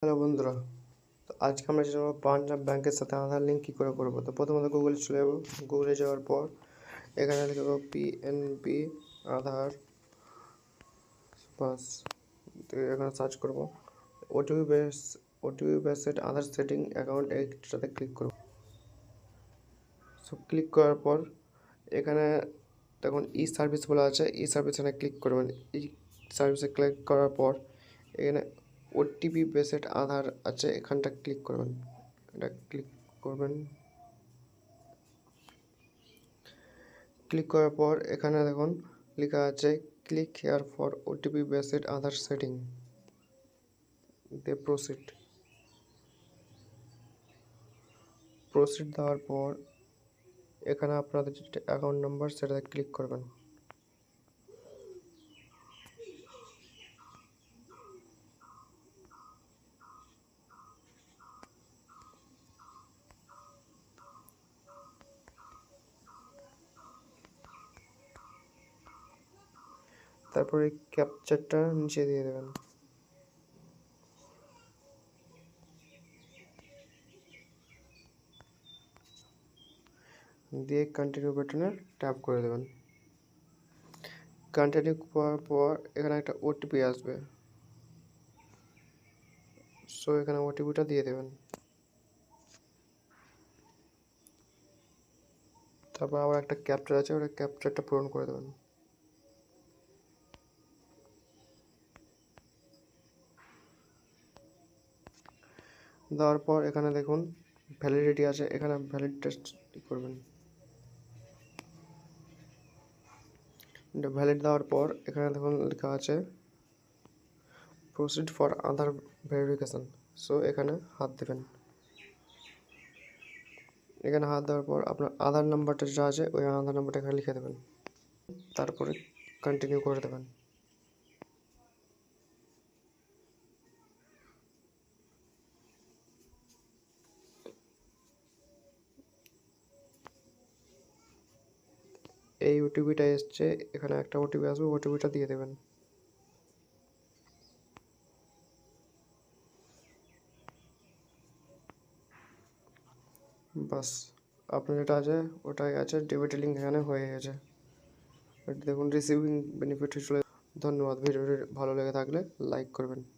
Hello বন্ধুরা, তো আজকে আমরা যাবো পাঞ্জাব ব্যাংকের সাথে আধার লিঙ্ক কী করে করবো। তো প্রথমত গুগলে চলে যাবো। গুগলে যাওয়ার পর এখানে লিখব পিএনবি আধার বাস, তো এখানে সার্চ করবো। ওটিপি বেসড আধার সেটিং অ্যাকাউন্ট এইটাতে ক্লিক করব। সব ক্লিক করার পর এখানে দেখুন ই সার্ভিস বলা আছে, ই সার্ভিস এখানে ক্লিক করবেন। ই সার্ভিসে ক্লিক করার পর এখানে ওটিপি বেসড আধার আছে, এখানটা ক্লিক করবেন। এটা ক্লিক করবেন। ক্লিক করার পর এখানে দেখুন লেখা আছে click here for OTP based Aadhaar setting, দিয়ে প্রসিড দেওয়ার পর এখানে আপনাদের যেটা অ্যাকাউন্ট নাম্বার সেটাতে ক্লিক করবেন। তারপরে ক্যাপচারটা নিচে দিয়ে দেবেন। দিয়ে কন্টিনিউ বাটনে ট্যাপ করে দেবেন। কন্টিনিউ করার পর এখানে একটা ওটিপি আসবে, সো এখানে ওটিপিটা দিয়ে দেবেন। তারপর আবার একটা ক্যাপচার আছে, ওটা ক্যাপচারটা পূরণ করে দেবেন। দেওয়ার পর এখানে দেখুন ভ্যালিডিটি আছে, এখানে ভ্যালিডিটি করবেন। ভ্যালিড দেওয়ার পর এখানে দেখুন লেখা আছে proceed for Aadhaar verification, so এখানে হাত দেবেন। এখানে হাত দেওয়ার পর আপনার আধার নাম্বারটা যা আছে ওই আধার নাম্বারটা এখানে লিখে দেবেন। তারপরে কন্টিনিউ করে দেবেন। এই ওটিপিটা এসছে, এখানে একটা ওটিপি আসবে, ওটিপিটা দিয়ে দেবেন। বাস আপনার যেটা আছে ওটাই আছে, ডেবিট লিঙ্ক এখানে হয়ে গেছে। দেখুন রিসিভিং বেনিফিট চলে। ধন্যবাদ। ভিডিওটি ভালো লেগে থাকলে লাইক করবেন।